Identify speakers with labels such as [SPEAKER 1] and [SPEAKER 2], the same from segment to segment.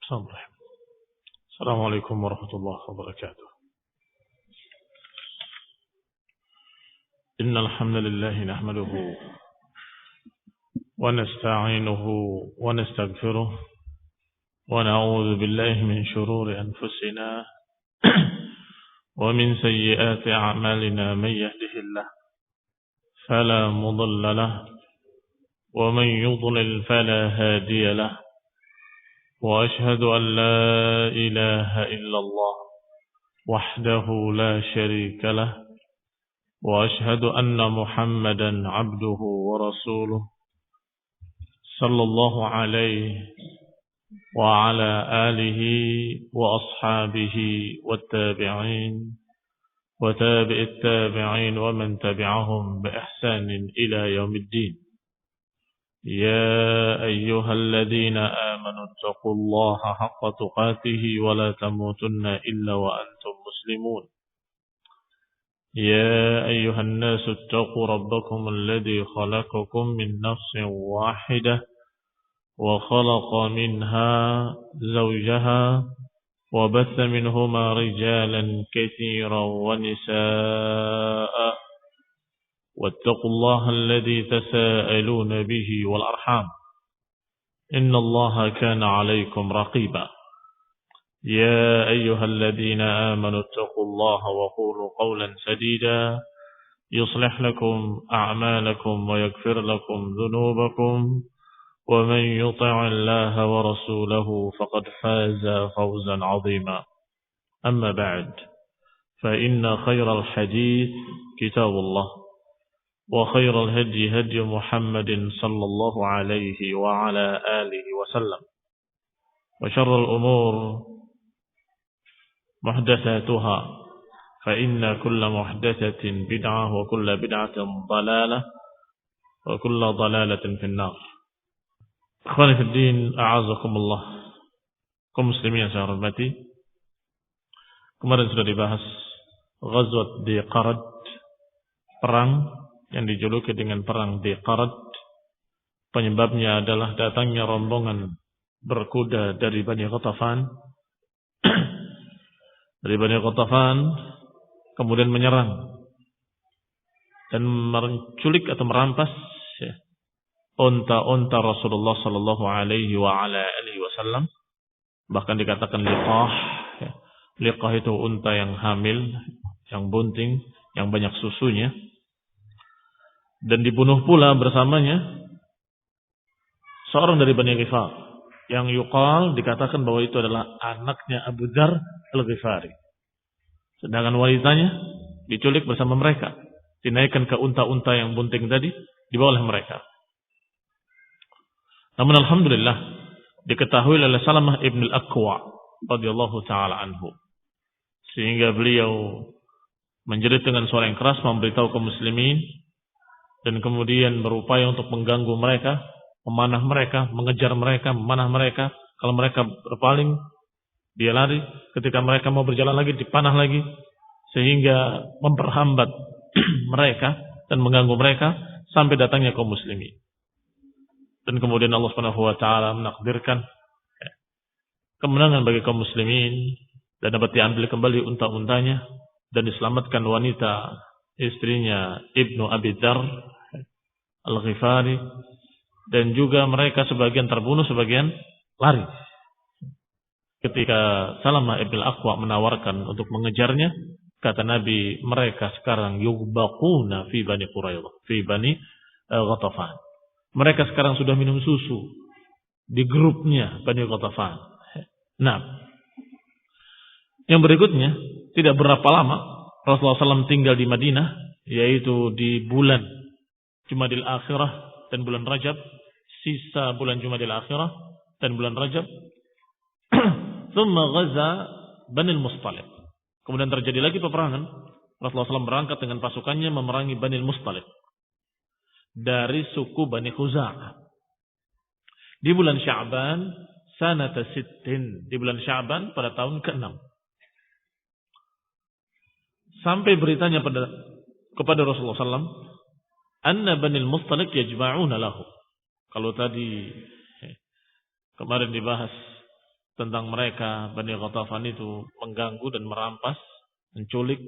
[SPEAKER 1] صباح. السلام عليكم ورحمة الله وبركاته. إن الحمد لله نحمده ونستعينه ونستغفره ونعوذ بالله من شرور أنفسنا ومن سيئات أعمالنا. من يهده الله فلا مضل له ومن يضلل فلا هادي له وأشهد أن لا إله إلا الله وحده لا شريك له وأشهد أن محمدا عبده ورسوله صلى الله عليه وعلى آله وأصحابه والتابعين وتابع التابعين ومن تبعهم بإحسان إلى يوم الدين. يا أيها الذين آمنوا اتقوا الله حق تقاته ولا تموتن إلا وأنتم مسلمون. يا أيها الناس اتقوا ربكم الذي خلقكم من نفس واحدة وخلق منها زوجها وبث منهما رجالا كثيرا ونساء واتقوا الله الذي تساءلون به والأرحام إن الله كان عليكم رقيبا. يا أيها الذين آمنوا اتقوا الله وقولوا قولا سديدا يصلح لكم أعمالكم ويغفر لكم ذنوبكم ومن يطع الله ورسوله فقد فاز فوزا عظيما. أما بعد فإن خير الحديث كتاب الله وخير الهدي هدي محمد صلى الله عليه وعلى آله وسلم وشر الأمور محدثاتها فإن كل محدثة بدعة وكل بدعة ضلالة وكل ضلالة في النار. Ikhwani fi din, a'azakumullah. Kaum muslimin yang saya hormati, kemarin sudah dibahas Ghazwat di Qarad, perang yang dijuluki dengan perang di Qarad. Penyebabnya adalah datangnya rombongan berkuda dari Bani Ghatafan. Dari Bani Ghatafan kemudian menyerang dan menculik atau merampas unta-unta Rasulullah sallallahu alaihi wa ala alihi wasallam. Bahkan dikatakan liqah. Liqah itu unta yang hamil, yang bunting, yang banyak susunya. Dan dibunuh pula bersamanya seorang dari Bani Ghifar yang yuqal, dikatakan bahwa itu adalah anaknya Abu Dzar Al-Ghifari. Sedangkan wanitanya diculik bersama mereka, dinaikkan ke unta-unta yang bunting tadi, dibawa oleh mereka. Namun alhamdulillah diketahui oleh Salamah ibn al-Aqwa radhiyallahu taala anhu, sehingga beliau menjerit dengan suara yang keras memberitahu kaum muslimin dan kemudian berupaya untuk mengganggu mereka, memanah mereka, mengejar mereka, memanah mereka. Kalau mereka berpaling, dia lari. Ketika mereka mau berjalan lagi, dipanah lagi, sehingga memperhambat mereka dan mengganggu mereka sampai datangnya kaum muslimin. Dan kemudian Allah Subhanahu wa taala menakdirkan kemenangan bagi kaum muslimin dan dapat diambil kembali unta-untanya dan diselamatkan wanita istrinya Ibnu Abi Dzar Al-Ghifari, dan juga mereka sebagian terbunuh, sebagian lari. Ketika Salamah ibn al-Aqwa menawarkan untuk mengejarnya, kata Nabi, mereka sekarang yugbaquna fi Bani Quraidah, fi Bani Ghatafan. Mereka sekarang sudah minum susu di grupnya Bani Ghatafan. Nah, yang berikutnya, tidak berapa lama Rasulullah SAW tinggal di Madinah, yaitu di bulan Jumadil Akhirah dan bulan Rajab, sisa bulan Jumadil Akhirah dan bulan Rajab. Thumma ghaza Bani al-Mustaliq. Kemudian terjadi lagi peperangan. Rasulullah SAW berangkat dengan pasukannya memerangi Bani al-Mustaliq dari suku Bani Khuza'ah. Di bulan Sya'ban sanata sittin, di bulan Sya'ban pada tahun ke-6. Sampai beritanya kepada Rasulullah SAW, anna Bani al-Mustaliq yajma'una lahu. Kalau tadi kemarin dibahas tentang mereka Bani Ghatafan itu mengganggu dan merampas, menculik,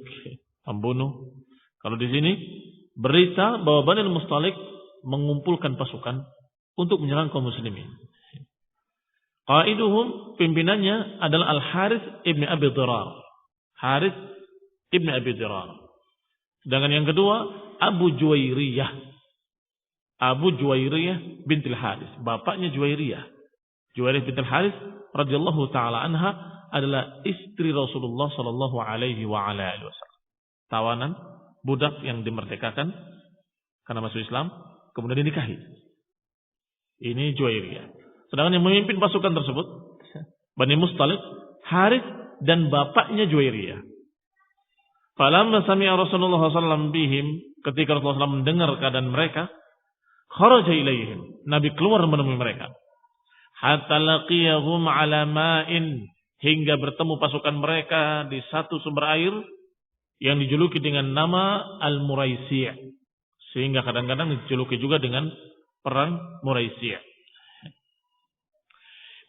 [SPEAKER 1] membunuh. Kalau di sini berita bahwa Bani Mustalik mengumpulkan pasukan untuk menyerang kaum muslimin. Qaiduhum, pimpinannya adalah Al-Harits ibn Abi Dirar. Harits ibn Abi Dirar. Sedangkan yang kedua Abu Juwairiyah. Abu Juwairiyah bintil Harits, bapaknya Juwairiyah. Juwairiyah bintil Harits radhiyallahu taala anha adalah istri Rasulullah sallallahu alaihi wasallam. Tawanan, budak yang dimerdekakan karena masuk Islam, kemudian dinikahi. Ini Juwairiyah. Sedangkan yang memimpin pasukan tersebut Bani Mustalik, Harits dan bapaknya Juwairiyah. Falamma sami'a Rasulullah sallallahu bihim, ketika Rasulullah SAW mendengar keadaan mereka, kharaja ilaihim, Nabi keluar menemui mereka. Hatta laqiyahum ala ma'in, hingga bertemu pasukan mereka di satu sumber air yang dijuluki dengan nama Al-Muraisi'. Sehingga kadang-kadang dijuluki juga dengan perang Muraisi'.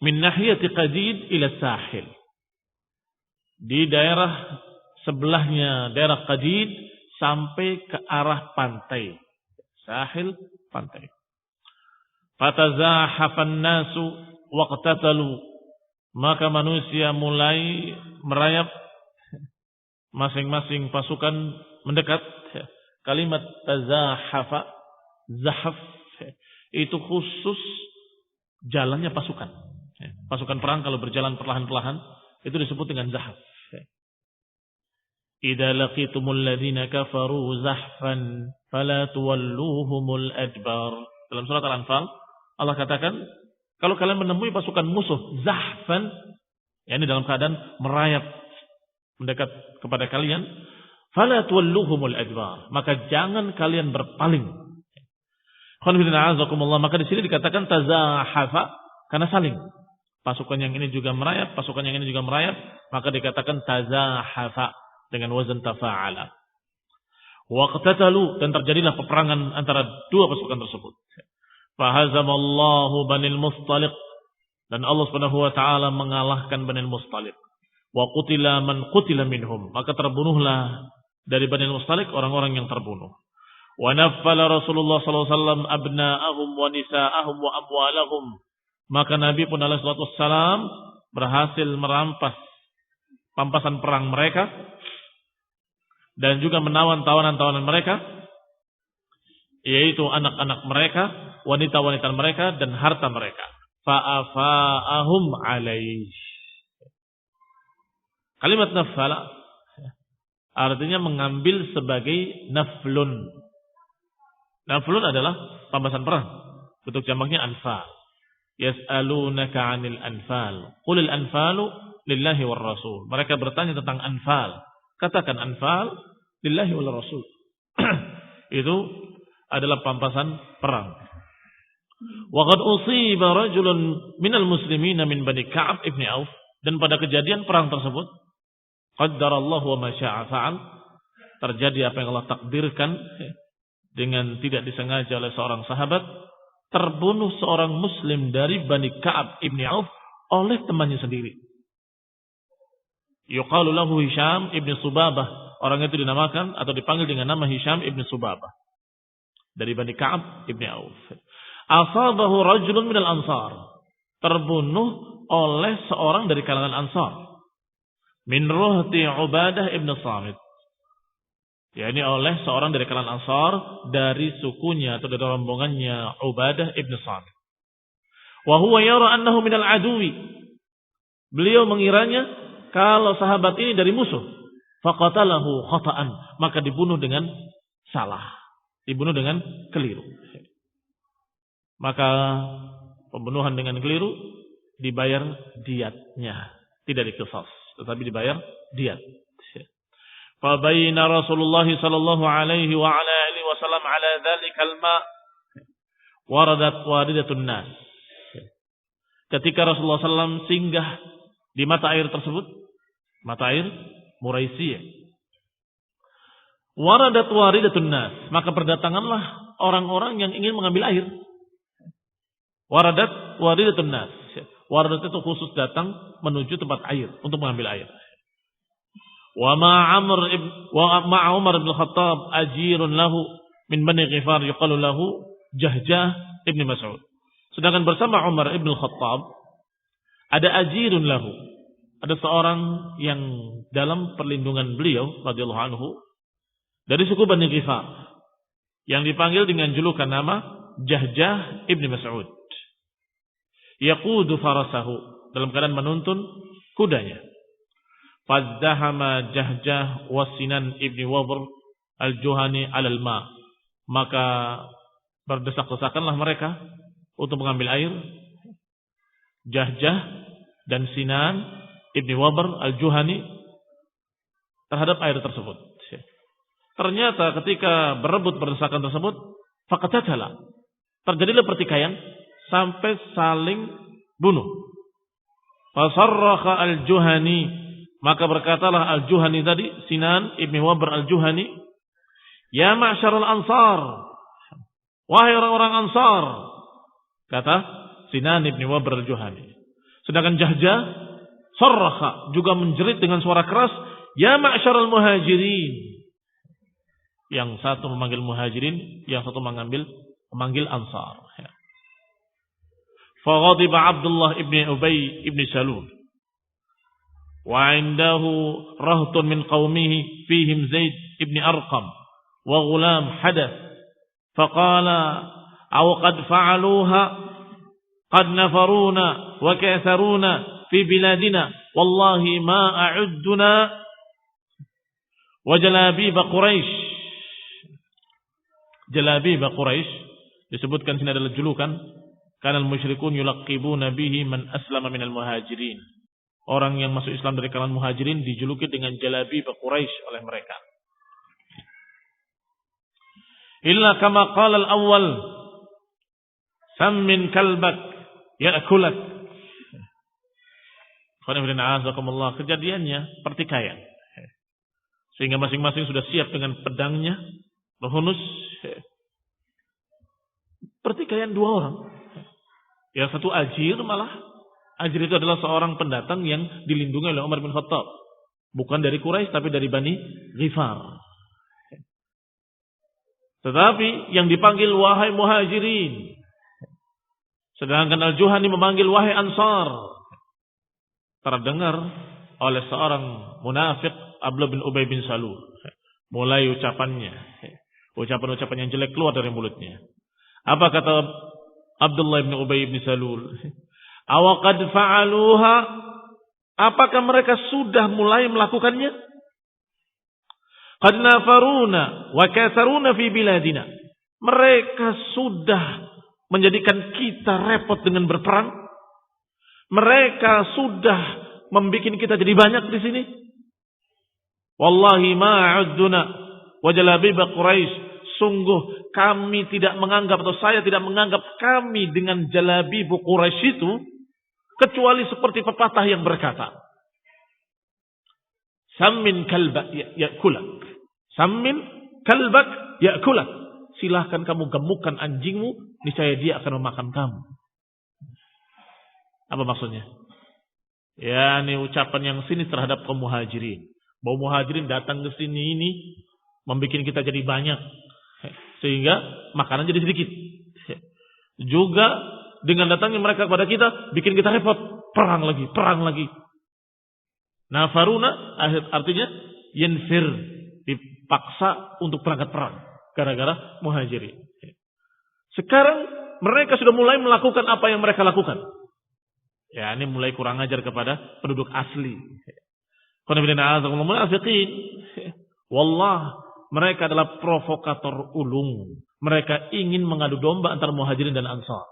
[SPEAKER 1] Min nahiyati Qadid ila Sahil. Di daerah sebelahnya daerah Qadid sampai ke arah pantai. Sahil, pantai. Fatazahafan nasu waqtatalu, maka manusia mulai merayap, masing-masing pasukan mendekat. Kalimat tazahafa, zahaf itu khusus jalannya pasukan. Pasukan perang kalau berjalan perlahan-lahan itu disebut dengan zahaf. Idza laqitumul ladzina kafaru zahfan fala tuwalluhumul adbar. Dalam surat Al-Anfal Allah katakan, kalau kalian menemui pasukan musuh zahfan, yakni dalam keadaan merayap mendekat kepada kalian, fala tuwalluhumul adbar, maka jangan kalian berpaling. Maka di sini dikatakan tazahafa karena saling. Pasukan yang ini juga merayap, pasukan yang ini juga merayap, maka dikatakan tazahafa dengan wazan tafa'ala. Waqtatalu, dan terjadilah peperangan antara dua pasukan tersebut. Fahazamallahu Banil Mustalik, dan Allah Subhanahu wa taala mengalahkan Banil Mustalik. Wa qutila man qutila minhum, maka terbunuhlah dari Banil Mustalik orang-orang yang terbunuh. Wa naffala Rasulullah sallallahu alaihi wasallam abna'ahum wa nisa'ahum wa amwalahum, maka Nabi pun alaihi wasallam berhasil merampas pampasan perang mereka dan juga menawan tawanan-tawanan mereka, yaitu anak-anak mereka, wanita-wanita mereka dan harta mereka. Fa'afa'ahum alaih. Kalimat nafala artinya mengambil sebagai naflun. Naflun adalah pampasan perang. Bentuk jamaknya anfal. Yas'alunaka 'anil anfal. Qulil anfalu lillahi war rasul. Mereka bertanya tentang anfal. Katakan anfal lillahi wal rasul. Itu adalah pampasan perang. Wa qad usiba rajulun minal muslimina min Bani Ka'ab ibn Auf, dan pada kejadian perang tersebut qaddarallahu wa ma syaa fa'al, terjadi apa yang Allah takdirkan dengan tidak disengaja oleh seorang sahabat, terbunuh seorang muslim dari Bani Ka'ab ibn Auf oleh temannya sendiri. Yuqalu lahu Hisham ibn Subabah. Orang itu dinamakan atau dipanggil dengan nama Hisham ibn Subabah dari Bani Ka'ab ibn Auf. Asabahu rajulun minal ansar. Terbunuh oleh seorang dari kalangan Ansar. Min ruhti Ubadah ibn Samit. yakni oleh seorang dari kalangan Ansar dari sukunya atau dari rombongannya Ubadah ibn Samit. Wa huwa yara annahu minal aduwi. Beliau mengiranya kalau sahabat ini dari musuh. Faqatalahu khata'an, maka dibunuh dengan salah, dibunuh dengan keliru. Maka pembunuhan dengan keliru dibayar diatnya, tidak diqisas, tetapi dibayar diat. Fa baina Rasulullah sallallahu alaihi wa ala alihi wasallam ala dzalikal ma waradat waridatun nas. Ketika Rasulullah SAW singgah di mata air tersebut, mata air Muraisiyah, waradat waridatun nas, maka berdatanganlah orang-orang yang ingin mengambil air. Waradat waridatun nas, Waradat itu khusus datang menuju tempat air untuk mengambil air. Wa ma Umar bin Khattab ajirun lahu min Bani Ghifar yuqalu lahu Jahjah ibn Mas'ud. Sedangkan bersama Umar ibn Khattab ada ajirun lahu, ada seorang yang dalam perlindungan beliau radhiyallahu anhu dari suku Bani Ghifar yang dipanggil dengan julukan nama Jahjah ibn Mas'ud. Yaqudu farasahu, dalam keadaan menuntun kudanya. Fadzahama Jahjah wa Sinan ibn Wabr al-Juhani alal ma. Maka berdesak-desakanlah mereka untuk mengambil air. Jahjah dan Sinan ibn Wabr al-Juhani terhadap air tersebut. Ternyata ketika berebut berdesakan tersebut, faqatatala, terjadilah pertikaian sampai saling bunuh. Fasarraha al-Juhani, maka berkatalah al-Juhani tadi, Sinan ibn Wabr al-Juhani, ya ma'syaral ansar, wahai orang-orang Ansar, kata Sinan ibn Wabr al-Juhani. Sedangkan Jahjah sarraha, juga menjerit dengan suara keras, ya ma'syaral muhajirin. Yang satu memanggil muhajirin, yang satu memanggil Ansar. Faghadiba Abdullah ibn Ubay ibn Salul. Wa indahu rahtun min qawmihi fihim Zaid ibn Arqam wa ghulam hadath. Faqala aw qad fa'aluha qad nafaruna wa katharuna fi biladina wallahi ma a'udduna wa jalabib Quraisy. Jalabib Quraisy disebutkan sini adalah julukan karena musyrikun yulaqibuna bihi man aslama minal muhajirin. Orang yang masuk Islam dari kalangan muhajirin dijuluki dengan jalabib Quraisy oleh mereka. Illa kama qala al-awwal sammin kalbak ya'kulak. Kejadiannya pertikaian. Sehingga masing-masing sudah siap dengan pedangnya, berhunus. Pertikaian dua orang. Yang satu ajir malah. Ajir itu adalah seorang pendatang yang dilindungi oleh Umar bin Khattab. Bukan dari Quraisy tapi dari Bani Ghifar. Tetapi yang dipanggil wahai muhajirin. Sedangkan Al-Juhani memanggil wahai Ansar. Terdengar oleh seorang munafik Abdullah bin Ubay bin Salul. Mulai ucapannya. Ucapan-ucapan yang jelek keluar dari mulutnya. Apa kata Abdullah bin Ubay bin Salul? Awaqad fa'aluha? Apakah mereka sudah mulai melakukannya? Qad nafaruna wa katharuna fi biladina. Mereka sudah menjadikan kita repot dengan berperang. Mereka sudah membuat kita jadi banyak di sini. Wallahi ma'udduna wa jalabib Quraisy. Sungguh kami tidak menganggap, atau saya tidak menganggap kami dengan jalabib Quraisy itu kecuali seperti pepatah yang berkata, Sammin kalbak ya'kulak. Sammin kalbak ya'kulak. Silahkan kamu gemukkan anjingmu, niscaya dia akan memakan kamu. Apa maksudnya? Ya, ini ucapan yang sini terhadap kaum muhajirin. Bahwa muhajirin datang ke sini ini membuat kita jadi banyak. Sehingga makanan jadi sedikit. Juga dengan datangnya mereka kepada kita, bikin kita repot. Perang lagi. Nafaruna artinya yanfir, dipaksa untuk berangkat perang. Gara-gara muhajirin. Sekarang mereka sudah mulai melakukan apa yang mereka lakukan. Ya, ini mulai kurang ajar kepada penduduk asli. Wallah, mereka adalah provokator ulung. Mereka ingin mengadu domba antara muhajirin dan ansar.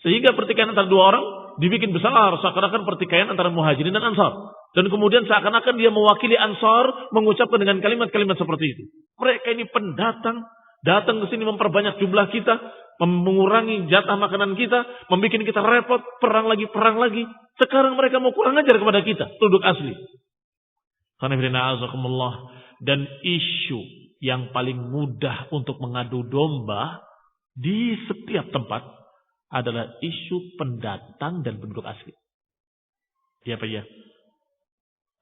[SPEAKER 1] Sehingga pertikaian antara dua orang dibikin besar, seakan-akan pertikaian antara muhajirin dan ansar. Dan kemudian seakan-akan dia mewakili ansar mengucapkan dengan kalimat-kalimat seperti itu. Mereka ini pendatang, datang ke sini memperbanyak jumlah kita, mengurangi jatah makanan kita, membuat kita repot, perang lagi. Sekarang mereka mau kurang ajar kepada kita, penduduk asli. Dan isu yang paling mudah untuk mengadu domba di setiap tempat adalah isu pendatang dan penduduk asli. Ya Pak ya.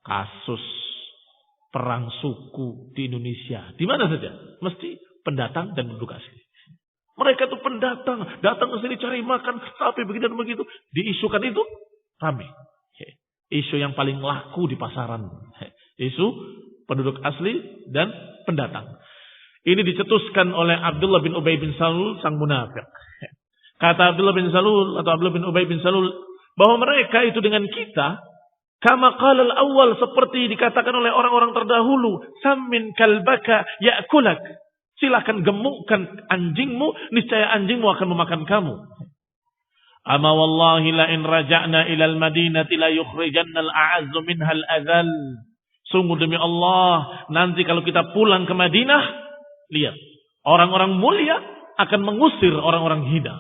[SPEAKER 1] Kasus perang suku di Indonesia, di mana saja, mesti pendatang dan penduduk asli. Mereka itu pendatang, datang ke sini cari makan, tapi begitu dan begitu. Diisukan itu ramai. Isu yang paling laku di pasaran. Isu penduduk asli dan pendatang. Ini dicetuskan oleh Abdullah bin Ubay bin Salul, sang munafik. Kata Abdullah bin Salul atau Abdullah bin Ubay bin Salul, bahwa mereka itu dengan kita, kama qala al-awwal, seperti dikatakan oleh orang-orang terdahulu, sammin kalbaka ya'kulak. Silakan gemukkan anjingmu, niscaya anjingmu akan memakan kamu. Ama wallahi la in raja'na ilal madinati la yukhrijanna al-a'azzu minha al-adhal. Sungguh demi Allah, nanti kalau kita pulang ke Madinah, lihat, orang-orang mulia akan mengusir orang-orang hina.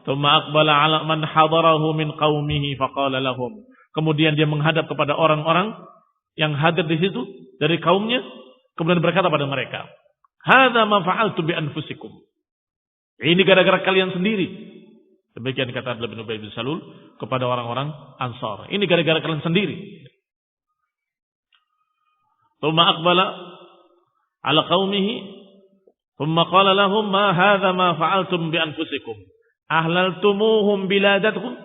[SPEAKER 1] Thumma aqbala ala man hadarahu min qaumihi faqala lahum. Kemudian dia menghadap kepada orang-orang yang hadir di situ dari kaumnya, kemudian berkata pada mereka, "Hadza ma fa'altu bi anfusikum." Ini gara-gara kalian sendiri. Demikian kata Abdullah bin Ubay bin Salul kepada orang-orang Ansar. Ini gara-gara kalian sendiri. Thumma aqbala ala qaumihi, thumma qala lahum, "Ma hadza ma fa'altum bi anfusikum? Ahlaltumuhum biladatuhum."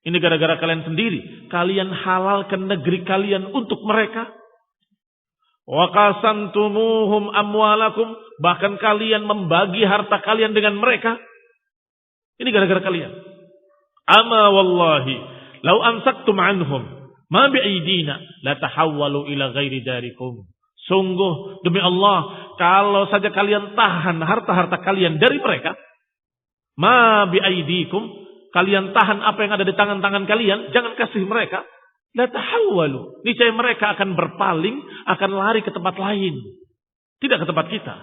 [SPEAKER 1] Ini gara-gara kalian sendiri. Kalian halalkan negeri kalian untuk mereka. Wa qasantumuhum amwalakum. Bahkan kalian membagi harta kalian dengan mereka. Ini gara-gara kalian. Ama wallahi, lau amsaktum anhum ma bi'aidina la tahawwalu ila ghairi darikum. Sungguh demi Allah, kalau saja kalian tahan harta-harta kalian dari mereka, ma bi'aidikum, kalian tahan apa yang ada di tangan-tangan kalian, jangan kasih mereka. La tahawwalu, niscaya mereka akan berpaling, akan lari ke tempat lain, tidak ke tempat kita.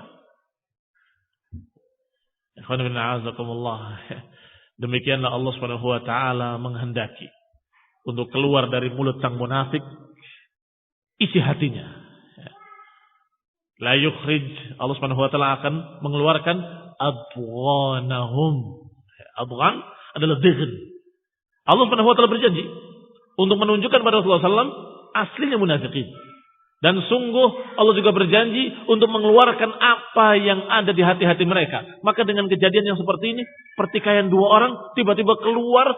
[SPEAKER 1] Demikianlah Allah Subhanahu wa taala menghendaki untuk keluar dari mulut sang munafik isi hatinya. La yukhrij, Allah Subhanahu wa taala akan mengeluarkan adghanahum. Adghan adalah dhihn. Allah Subhanahu wa taala berjanji untuk menunjukkan pada Rasulullah SAW aslinya munafikin. Dan sungguh Allah juga berjanji untuk mengeluarkan apa yang ada di hati-hati mereka. Maka dengan kejadian yang seperti ini, pertikaian dua orang tiba-tiba keluar,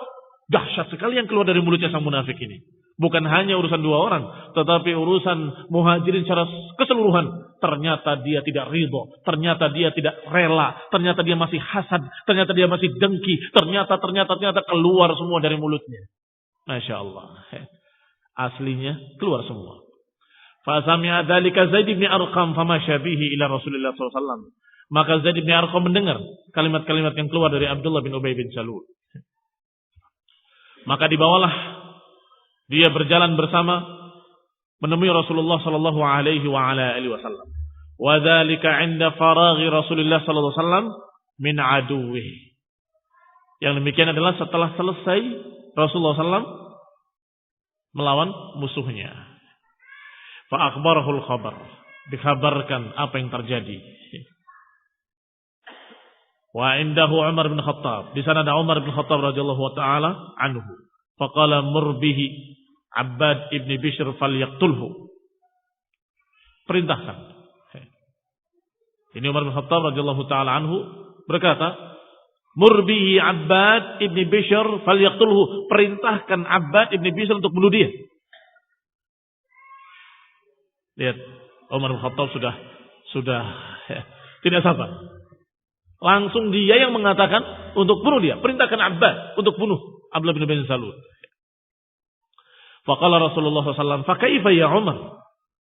[SPEAKER 1] dahsyat sekali yang keluar dari mulutnya sang munafik ini. Bukan hanya urusan dua orang, tetapi urusan muhajirin secara keseluruhan. Ternyata dia tidak ridho, ternyata dia tidak rela, ternyata dia masih hasad, ternyata dia masih dengki, ternyata keluar semua dari mulutnya. Masya Allah. Aslinya keluar semua. Fasami'a dzalika Zaid bin Arqam famasya bihi ila Rasulillah SAW. Maka Zaid bin Arqam mendengar kalimat-kalimat yang keluar dari Abdullah bin Ubay bin Salul. Maka dibawalah dia berjalan bersama menemui Rasulullah sallallahu alaihi wasallam. Wa dzalika 'inda faraghi Rasulullah sallallahu alaihi wasallam min aduwwihi. Yang demikian adalah setelah selesai Rasulullah sallallahu melawan musuhnya. Fa akhbarahul khabar, dikabarkan apa yang terjadi. Wa indahu Umar bin Khattab, di sana ada Umar bin Khattab radhiyallahu taala anhu. Faqala murbihi Abbad ibn Bishr falyaqtulhu. Perintahkan. Ini Umar bin Khattab radhiyallahu taala anhu berkata, murbihi Abbad ibn Bishr falyaqtulhu. Perintahkan Abbad ibn Bishr untuk bunuh dia. Lihat, Umar bin Khattab sudah tidak sabar. Langsung dia yang mengatakan untuk bunuh dia. Perintahkan Abbad untuk bunuh Abdullah bin Salul. Faqala Rasulullah SAW, fakaifa ya Umar?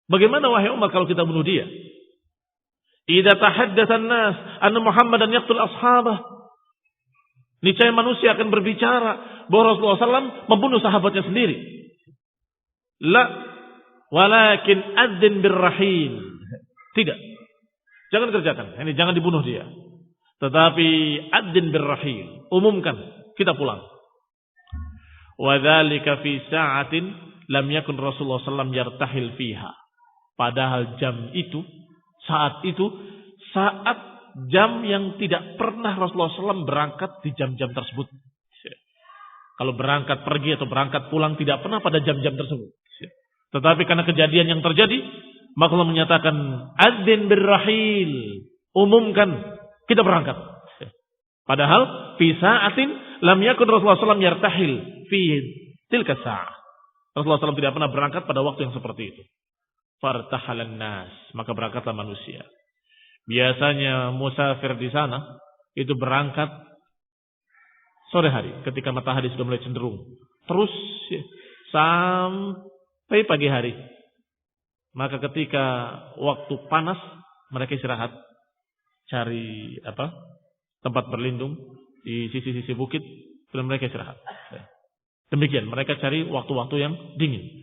[SPEAKER 1] Bagaimana wahai Umar kalau kita bunuh dia? Idza tahaddatsa an-nas anna Muhammadan yaqtul ashabah. Niscaya manusia akan berbicara bahwa Rasulullah SAW membunuh sahabatnya sendiri. La, walakin adzin birrahim. Tidak. Jangan kerjakan. Ini jangan dibunuh dia. Tetapi adzin birrahim. Umumkan, kita pulang. Wa dzalika fi sa'atin lam yakun Rasulullah sallallahu yartahil fiha. Padahal jam itu, saat itu saat jam yang tidak pernah Rasulullah SAW berangkat di jam-jam tersebut. Kalau berangkat pergi atau berangkat pulang tidak pernah pada jam-jam tersebut. Tetapi karena kejadian yang terjadi, maka Allah menyatakan adzin birrahil, umumkan kita berangkat. Padahal fi sa'atin lam yakun Rasulullah SAW yartahil fi tilka sa'ah. Rasulullah SAW tidak pernah berangkat pada waktu yang seperti itu. Fartahalan nas, maka berangkatlah manusia. Biasanya musafir di sana itu berangkat sore hari ketika matahari sudah mulai cenderung. Terus sampai pagi hari. Maka ketika waktu panas mereka istirahat, cari tempat berlindung di sisi-sisi bukit, dan mereka istirahat. Demikian mereka cari waktu-waktu yang dingin.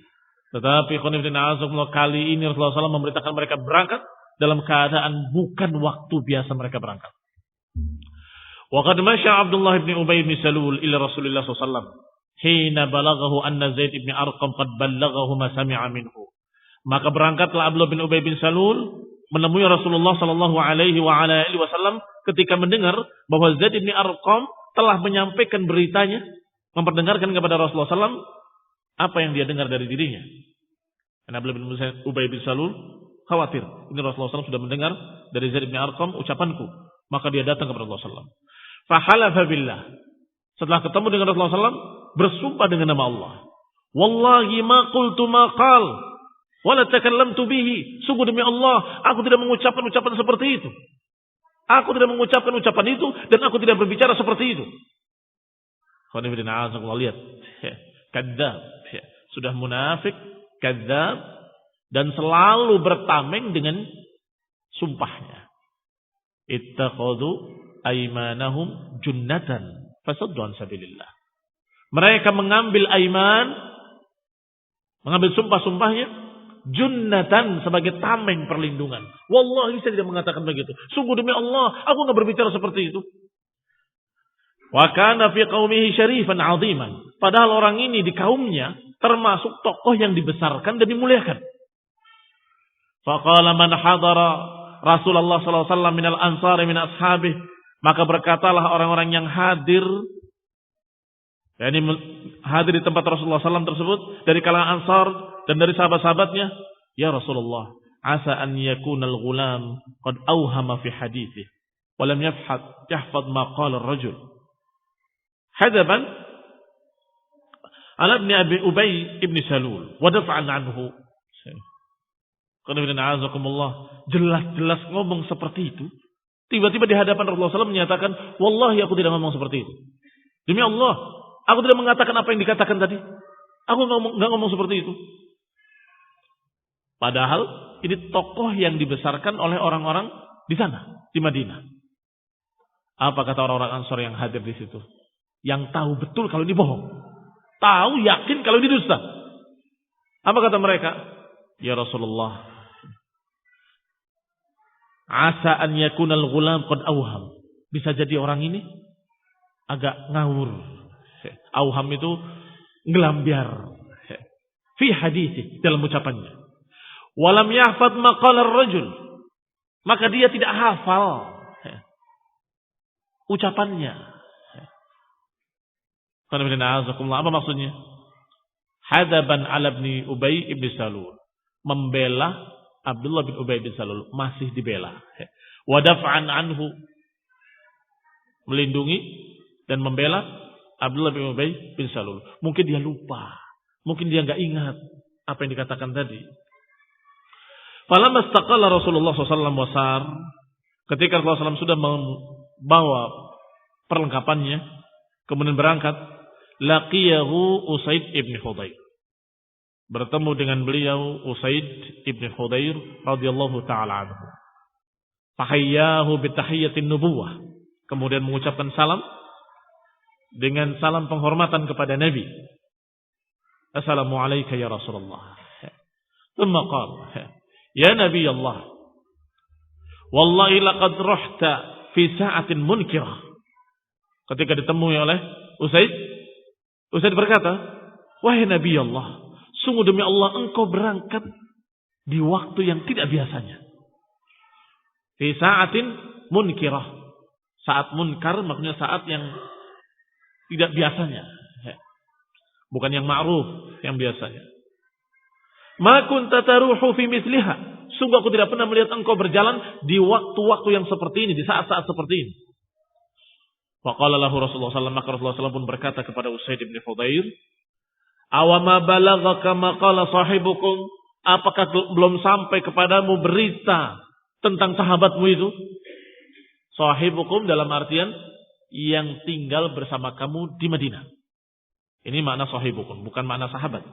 [SPEAKER 1] Tetapi kali ini Rasulullah SAW memberitakan mereka berangkat dalam keadaan bukan waktu biasa mereka berangkat. Wa qad masya Abdullah bin Ubay bin Salul ila Rasulullah SAW hina balaghahu anna Zaid bin Arqam qad ballaghahu ma sami'a minhu. Maka berangkatlah Abdullah bin Ubay bin Salul menemui Rasulullah sallallahu alaihi wasallam ketika mendengar bahwa Zaid bin Arqam telah menyampaikan beritanya, memperdengarkan kepada Rasulullah SAW apa yang dia dengar dari dirinya. Karena Abdullah bin Ubay bin Salul khawatir, ini Rasulullah SAW sudah mendengar dari Zaid bin Arqam ucapanku, maka dia datang kepada Rasulullah SAW. Fahalafa billah, setelah ketemu dengan Rasulullah SAW, bersumpah dengan nama Allah. Wallahi ma qultu ma qal, wala takallamtu bihi. Sungguh demi Allah, aku tidak mengucapkan ucapan seperti itu. Aku tidak mengucapkan ucapan itu dan aku tidak berbicara seperti itu. Lihat, kadzab, sudah munafik, kadzab, dan selalu bertameng dengan sumpahnya. Ittakhadhu aymanahum junnatan fasaddu an sabilillah. Mereka mengambil aiman, mengambil sumpah-sumpahnya junnatan sebagai tameng perlindungan. Wallahi saya tidak mengatakan begitu. Sungguh demi Allah, aku enggak berbicara seperti itu. Wa kana fi qaumihi syarifan 'aziman. Padahal orang ini di kaumnya termasuk tokoh yang dibesarkan dan dimuliakan. Faqala man hadara Rasulullah sallallahu alaihi wasallam minal ansari min ashabih, maka berkatalah orang-orang yang hadir, yakni hadir di tempat Rasulullah SAW tersebut dari kalangan Ansar dan dari sahabat-sahabatnya, ya Rasulullah, asa an yakuna al-ghulam qad awhama fi hadithi wa lam yahfaz ma qala ar-rajul hadaban ala ibn Abi Ubay ibn Salul wa daf'an anhu. Jelas-jelas ngomong seperti itu, tiba-tiba di hadapan Rasulullah SAW menyatakan, wallahi aku tidak ngomong seperti itu. Demi Allah, aku tidak mengatakan apa yang dikatakan tadi. Aku nggak ngomong seperti itu. Padahal ini tokoh yang dibesarkan oleh orang-orang di sana, di Madinah. Apa kata orang-orang Ansar yang hadir di situ? Yang tahu betul kalau ini bohong. Tahu, yakin kalau ini dusta. Apa kata mereka? Ya Rasulullah, asa an yakuna al-ghulam qad awham. Bisa jadi orang ini agak ngawur. Awham itu ngelambiar. Fi hadithi, dalam ucapannya. Walam yahfad maqal ar-rajul. Maka dia tidak hafal ucapannya. Apa maksudnya? Hadaban ala ibn Ubay ibn Salul. Membela Abdullah bin Ubay bin Salul, masih dibela. Wa daf'an anhu, melindungi dan membela Abdullah bin Ubay bin Salul. Mungkin dia lupa, mungkin dia enggak ingat apa yang dikatakan tadi. Falamma istaqalla Rasulullah SAW wasar, ketika Rasulullah SAW sudah membawa perlengkapannya, kemudian berangkat, laqiyahu Usaid ibn Hudayr. Bertemu dengan beliau Usaid ibn Hudayr radhiyallahu taala anhu. Fahayyahu bitahiyyatin nubuwah. Kemudian mengucapkan salam dengan salam penghormatan kepada Nabi. Assalamu alayka ya Rasulullah. Thumma qala, ya Nabi Allah, wallahi laqad rahta fi sa'atin munkirah. Ketika ditemui oleh Usaid berkata, wahai Nabi Allah, sungguh demi Allah engkau berangkat di waktu yang tidak biasanya. Fi sa'atin munkirah. Saat munkar maksudnya saat yang tidak biasanya. Bukan yang ma'ruf, yang biasanya. Ma kunta taruhu fi misliha. Sungguh aku tidak pernah melihat engkau berjalan di waktu-waktu yang seperti ini, di saat-saat seperti ini. Faqala lahu Rasulullah sallallahu alaihi wasallam, maka Rasulullah sallallahu pun berkata kepada Usaid bin Hudayr, "Awama balaghaka ma qala sahibukum?" Apakah belum sampai kepadamu berita tentang sahabatmu itu? Sahibukum dalam artian yang tinggal bersama kamu di Madinah. Ini makna sahibukum, bukan makna sahabat.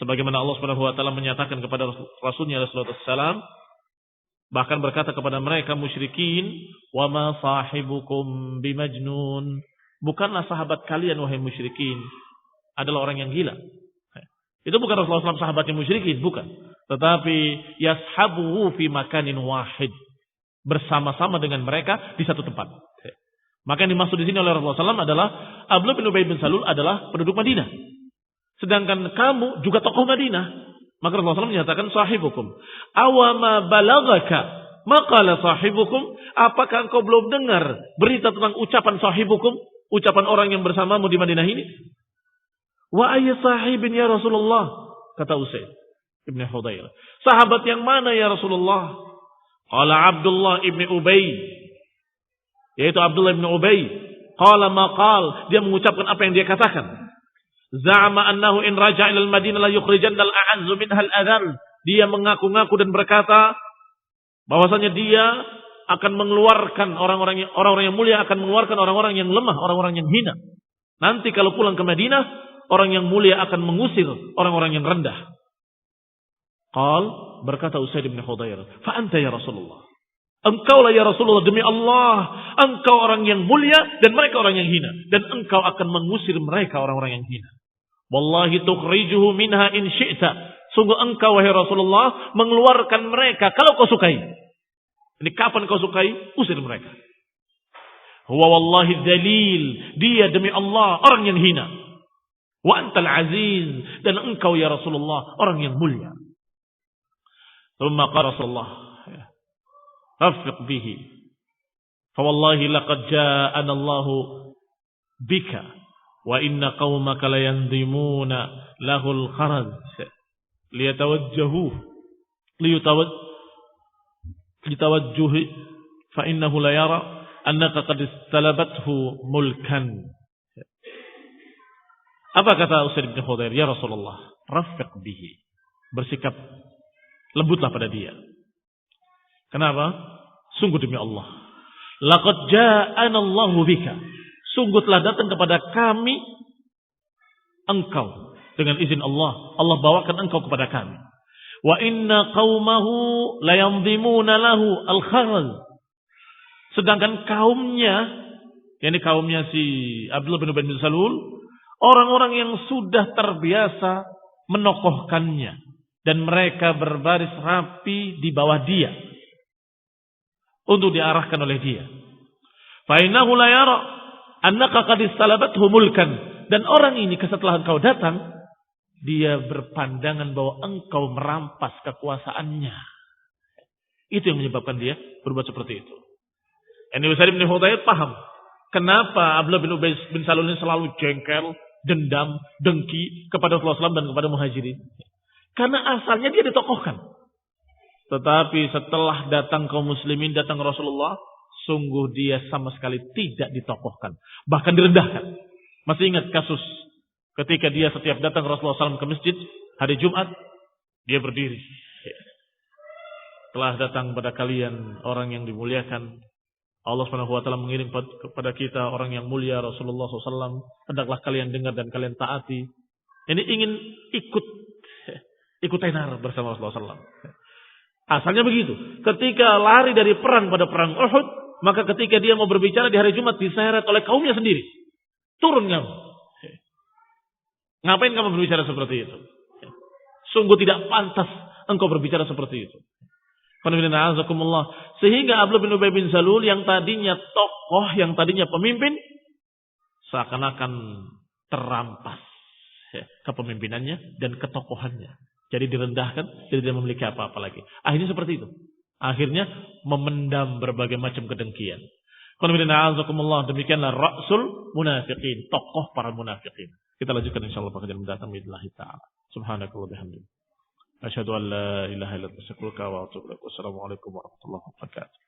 [SPEAKER 1] Sebagaimana Allah Subhanahu wa taala menyatakan kepada Rasulnya sallallahu alaihi wasallam, bahkan berkata kepada mereka musyrikin, "Wa ma sahibukum bimajnun." Bukanlah sahabat kalian wahai musyrikin adalah orang yang gila. Itu bukan Rasulullah SAW sahabat yang musyrikin, bukan. Tetapi yashabuhu fi makanin wahid. Bersama-sama dengan mereka di satu tempat. Maka yang dimaksud di sini oleh Rasulullah SAW adalah Abdullah bin Ubay bin Salul adalah penduduk Madinah. Sedangkan kamu juga tokoh Madinah. Maka Rasulullah SAW menyatakan sahibukum. Awama balagaka maqala sahibukum. Apakah engkau belum dengar berita tentang ucapan sahibukum? Ucapan orang yang bersamamu di Madinah ini? Wa ayy sahibin ya Rasulullah, kata Usaid ibn Hudayr. Sahabat yang mana ya Rasulullah? Qala Abdullah ibn Ubay, yaitu Abdullah ibn Ubay. Qala maqal, dia mengucapkan apa yang dia katakan. Za'ama annahu in raja'a ila al-Madinah la yukhrijanna al-a'azzu minha al-adhal. Dia mengaku-ngaku dan berkata bahwasanya dia akan mengeluarkan orang-orang yang mulia, akan mengeluarkan orang-orang yang lemah, orang-orang yang hina. Nanti kalau pulang ke Madinah, orang yang mulia akan mengusir orang-orang yang rendah. Qal, berkata Usaid bin Hudayr, fa anta ya Rasulullah. Engkaulah ya Rasulullah, demi Allah, engkau orang yang mulia dan mereka orang yang hina, dan engkau akan mengusir mereka orang-orang yang hina. Wallahi tukhrijuhu minha in syi'ta. Sungguh engkau wahai Rasulullah mengeluarkan mereka kalau kau sukai. Ini kapan kau sukai, usir mereka. Huwa wallahi dalil, dia demi Allah orang yang hina. Wa antal aziz, dan engkau ya Rasulullah orang yang mulia. Thumma qala Rasulullah, rafiq bihi. Fa wallahi laqad ja'ana Allahu bika wa inna qaumaka la yandimuna lahu al-kharaj liyatawajjahu litawajjuhi fa innahu la yara annaka qad istalabathu mulkan. Apa kata Usaid bin Hudayr? Ya Rasulullah, rafiq bihi. Bersikap lembutlah pada dia. Kenapa? Sungguh demi Allah. Laqad ja'ana Allahu bika. Sungguh telah datang kepada kami engkau dengan izin Allah. Allah bawakan engkau kepada kami. Wa inna qaumahu la yandimuna lahu al-kharz. Sedangkan kaumnya, yakni kaumnya si Abdullah bin Ubay bin Salul, orang-orang yang sudah terbiasa menokohkannya. Dan mereka berbaris rapi di bawah dia. Untuk diarahkan oleh dia. Fa'innahu la yara annaka qad istalabathu mulkan. Dan orang ini setelah engkau datang, dia berpandangan bahwa engkau merampas kekuasaannya. Itu yang menyebabkan dia berbuat seperti itu. Ini Usaid bin Hudayr paham. Kenapa Abdullah bin Ubay bin Salul ini selalu jengkel, dendam, dengki kepada Rasulullah SAW dan kepada muhajirin. Karena asalnya dia ditokohkan. Tetapi setelah datang kaum muslimin, datang Rasulullah, sungguh dia sama sekali tidak ditokohkan. Bahkan direndahkan. Masih ingat kasus ketika dia setiap datang Rasulullah SAW ke masjid, hari Jumat, dia berdiri. Telah datang pada kalian orang yang dimuliakan. Allah SWT mengirim kepada kita orang yang mulia Rasulullah SAW. Hendaklah kalian dengar dan kalian taati. Ini ingin ikut tenar bersama Rasulullah SAW. Asalnya begitu. Ketika lari dari perang pada perang Uhud, maka ketika dia mau berbicara di hari Jumat diseret oleh kaumnya sendiri. Turun kamu. Ngapain kamu berbicara seperti itu? Sungguh tidak pantas engkau berbicara seperti itu. Sehingga Abdullah bin Ubay bin Salul yang tadinya tokoh, yang tadinya pemimpin, seakan-akan terampas kepemimpinannya dan ketokohannya. Jadi direndahkan, jadi tidak memiliki apa-apa lagi. Akhirnya seperti itu. Akhirnya memendam berbagai macam kedengkian. Demikianlah ra'sul munafiqin, tokoh para munafiqin. Kita lanjutkan insyaallah pada yang mendatang billahi taala. Subhanakallah bihamdika. Asyhadu an la ilaha illa anta astaghfiruka wa atubu ilaik. Wassalamualaikum warahmatullahi wabarakatuh.